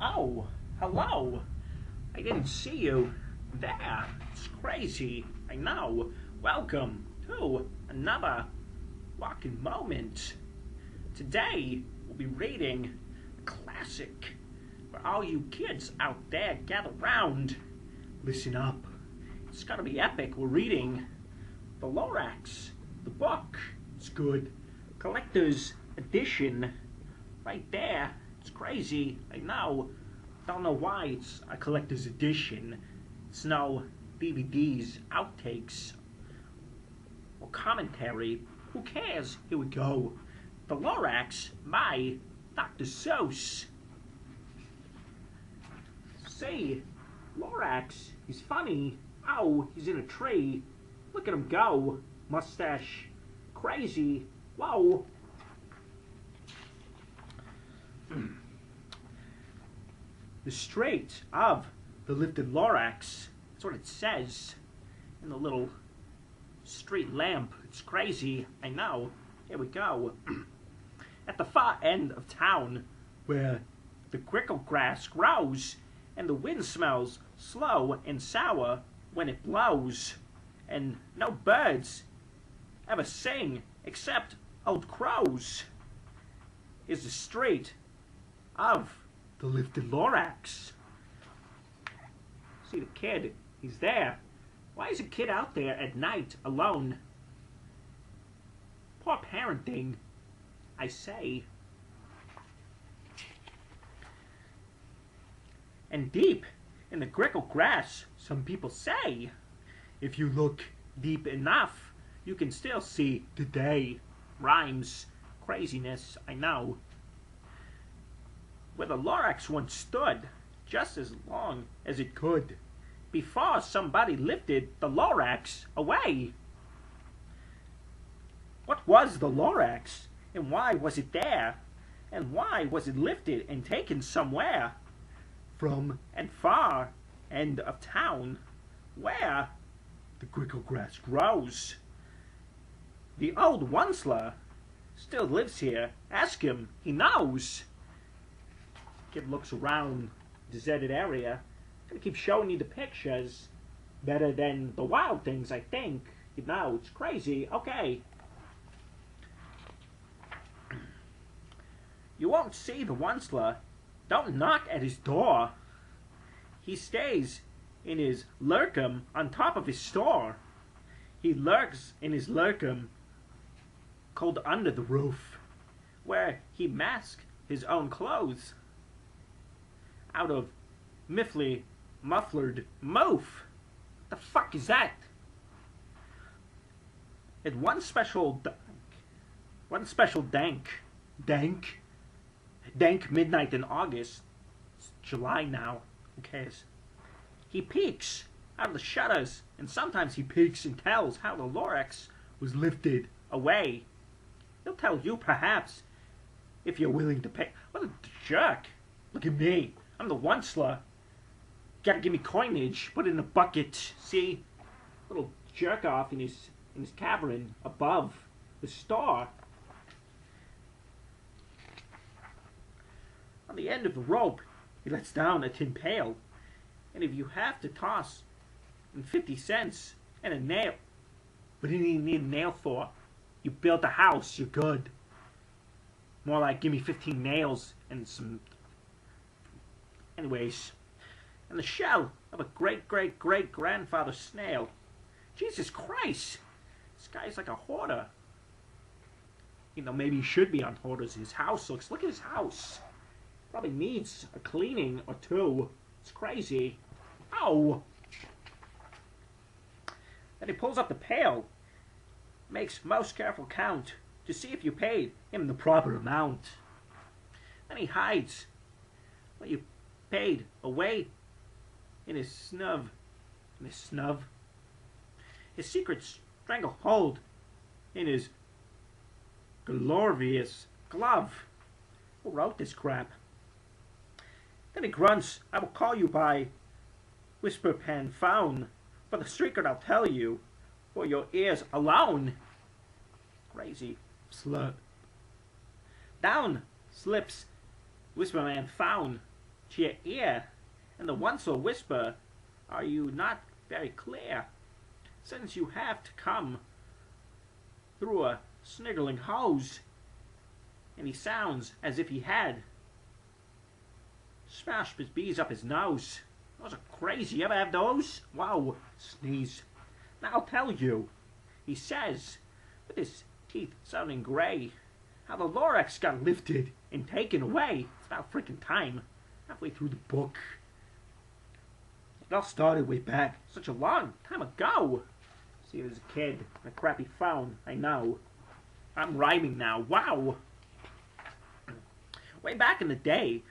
Oh, hello. I didn't see you there. It's crazy. I know. Welcome to another Walken Moment. Today, we'll be reading a classic for all you kids out there. Gather round. Listen up. It's gonna be epic. We're reading the Lorax, the book. It's good. Collector's edition. Right there. It's crazy. I know. Don't know why it's a collector's edition. It's no DVDs, outtakes, or commentary. Who cares? Here we go. The Lorax by Dr. Seuss. See, Lorax, he's funny. Oh, he's in a tree. Look at him go. Mustache. Crazy. Whoa. The Strait of the Lifted Lorax. That's what it says in the little street lamp. It's crazy, I know. Here we go. At the far end of town, where the crickle grass grows, and the wind smells slow and sour when it blows, and no birds ever sing except old crows, is the street of the Lifted Lorax. See the kid, he's there. Why is a kid out there at night alone? Poor parenting, I say. And deep in the crickle grass, some people say, if you look deep enough, you can still see the day. Rhymes, craziness, I know. Where the Lorax once stood, just as long as it could, before somebody lifted the Lorax away. What was the Lorax, and why was it there, and why was it lifted and taken somewhere? From and far end of town, where the crickle grass grows. The old Onceler still lives here. Ask him, he knows. Kid looks around the deserted area. I'm gonna keep showing you the pictures. Better than the wild things, I think. You know, it's crazy. Okay. You won't see the Onceler. Don't knock at his door. He stays in his lurkum on top of his store. He lurks in his lurkum cold under the roof, where he masks his own clothes out of muffled moof. The fuck is that? At one special dank midnight in August. It's July now. Who cares? He peeks out of the shutters, and sometimes he peeks and tells how the Lorax was lifted away. He'll tell you, perhaps, if you're willing to pay. What a jerk! Look at me. I'm the Onceler. Gotta give me coinage. Put it in a bucket. See? Little jerk off in his cavern above the store. On the end of the rope, he lets down a tin pail. And if you have to toss in 50 cents and a nail, what do you need a nail for? You built a house, you're good. More like, give me 15 nails and some... Anyways. And the shell of a great-great-great-grandfather snail. Jesus Christ! This guy's like a hoarder. You know, maybe he should be on hoarders. His house looks... Look at his house. Probably needs a cleaning or two. It's crazy. Ow! Then he pulls up the pail. Makes most careful count to see if you paid him the proper amount. Then he hides what you paid away in his snub. His secret stranglehold in his glorious glove. Who wrote this crap? Then he grunts, I will call you by whisper pen found, for the secret I'll tell you, for your ears alone. Crazy slut. Down slips Whisperman found to your ear, and the once will whisper, are you not very clear? Since you have to come through a sniggling hose, and he sounds as if he had smashed his bees up his nose. Those are crazy. You ever have those? Wow. Sneeze. Now I'll tell you. He says, with his teeth sounding gray, how the Lorax got lifted and taken away. It's about freaking time. Halfway through the book. It all started way back. Such a long time ago. See, as a kid, a crappy phone. I know. I'm rhyming now. Wow. Way back in the day,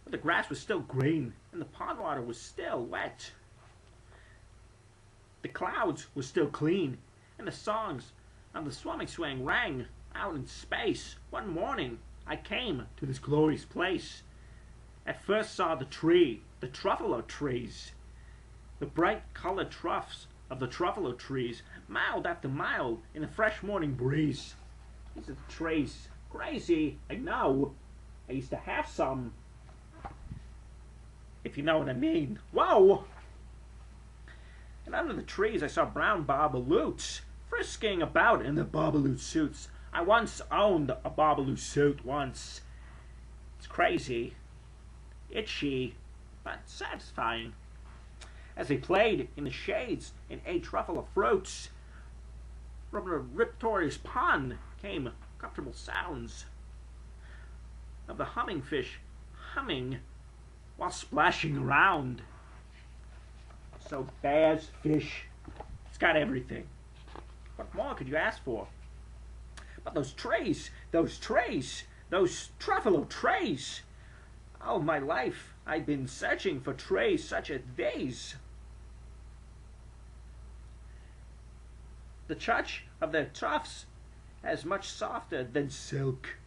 when the grass was still green and the pond water was still wet. The clouds were still clean and the songs of the swimming swing rang out in space. One morning, I came to this glorious place. At first saw the tree, the truffalo trees, the bright colored troughs of the truffalo trees, mile after mile in the fresh morning breeze. These are the trees. Crazy, I know. I used to have some. If you know what I mean. Whoa! And under the trees I saw brown babaloots frisking about in their babaloo suits. I once owned a babaloo suit once. It's crazy, itchy, but satisfying. As they played in the shades and ate truffle fruits, from the riptorious pond came comfortable sounds of the humming fish humming while splashing around. So bears, fish, it's got everything. What more could you ask for? But those truffalo trays. All my life I've been searching for trays such as these. The touch of their tufts as much softer than silk,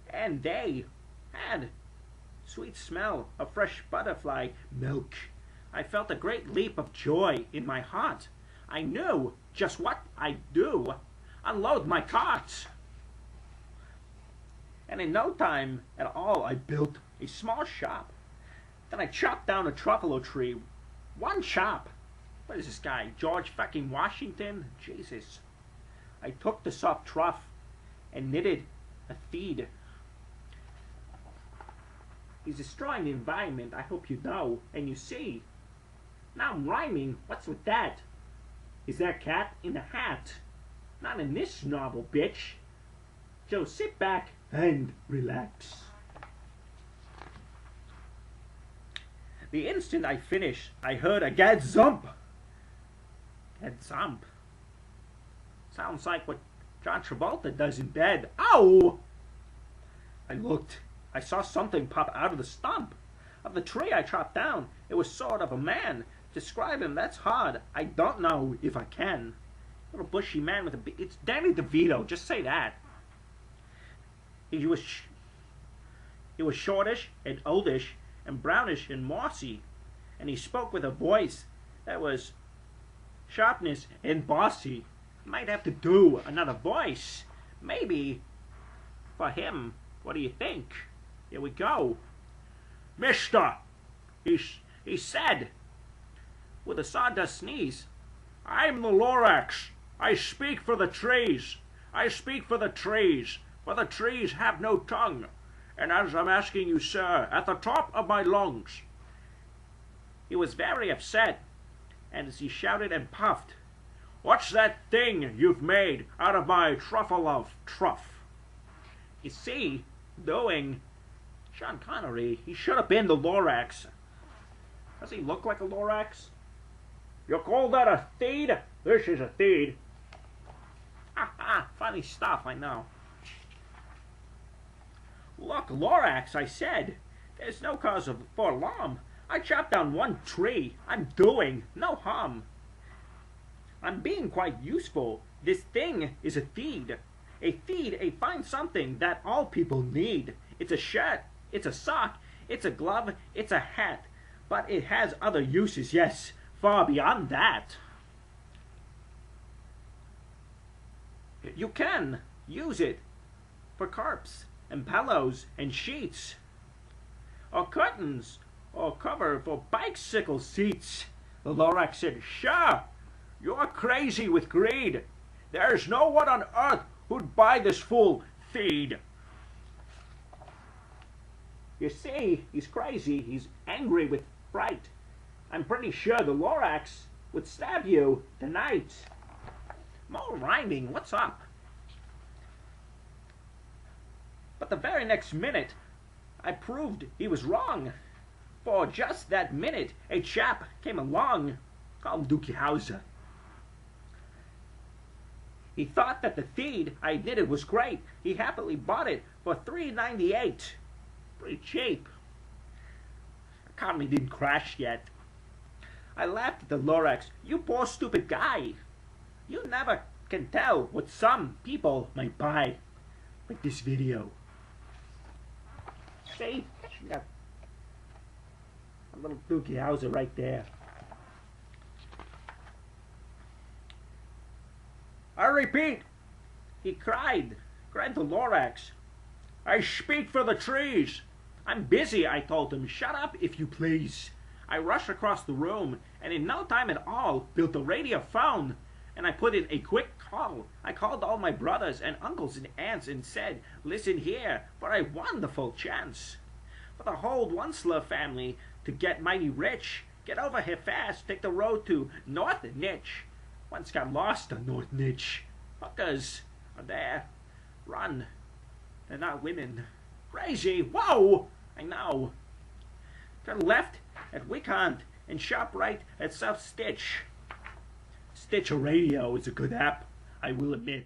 and they had sweet smell of fresh butterfly milk. I felt a great leap of joy in my heart. I knew just what I'd do. Unload my cart. And in no time at all I built a small shop. Then I chopped down a truffalo tree. One chop. What is this guy? George fucking Washington? Jesus. I took the soft truff and knitted a feed. He's destroying the environment, I hope you know. And you see. Now I'm rhyming. What's with that? Is there a cat in the hat? Not in this novel, bitch. So sit back and relax. The instant I finished, I heard a gadzump. Gadzump? Sounds like what John Travolta does in bed. Ow! I looked. I saw something pop out of the stump of the tree I chopped down. It was sort of a man. Describe him, that's hard. I don't know if I can. Little bushy man with a beard. It's Danny DeVito, just say that. He was shortish and oldish and brownish and mossy. And he spoke with a voice that was sharpness and bossy. Might have to do another voice. Maybe for him. What do you think? Here we go. Mister, he said, with a sawdust sneeze, I'm the Lorax. I speak for the trees. I speak for the trees, for the trees have no tongue. And as I'm asking you, sir, at the top of my lungs. He was very upset, and as he shouted and puffed, what's that thing you've made out of my truffle of truff? You see, knowing Sean Connery, he should have been the Lorax. Does he look like a Lorax? You call that a theed? This is a theed. Funny stuff, I know. Look, Lorax, I said. There's no cause for alarm. I chopped down one tree. I'm doing no harm. I'm being quite useful. This thing is a theed. A theed, a fine something that all people need. It's a shirt, it's a sock, it's a glove, it's a hat. But it has other uses, yes, far beyond that. You can use it for carps and pillows and sheets, or curtains, or cover for bicycle seats. The Lorax said, sure, you're crazy with greed. There's no one on earth who'd buy this full feed. You see, he's crazy. He's angry with fright. I'm pretty sure the Lorax would stab you tonight. More rhyming, what's up? But the very next minute, I proved he was wrong. For just that minute, a chap came along called Dookie Howser. He thought that the feed I knitted was great. He happily bought it for $3.98. Pretty cheap. Economy didn't crash yet. I laughed at the Lorax. You poor stupid guy. You never can tell what some people might buy. Like this video. See? You got a little Dookie Howser right there. I repeat, he cried the Lorax. I speak for the trees. I'm busy, I told him. Shut up, if you please. I rushed across the room, and in no time at all, built a radio phone, and I put in a quick call. I called all my brothers and uncles and aunts and said, listen here for a wonderful chance. For the whole Onceler family to get mighty rich. Get over here fast, take the road to North Niche. Once got lost on North Niche. Hookers are there. Run. They're not women. Crazy. Whoa! I know. Turn left at Wickhant and sharp right at South Stitch. Stitch Radio is a good app, I will admit.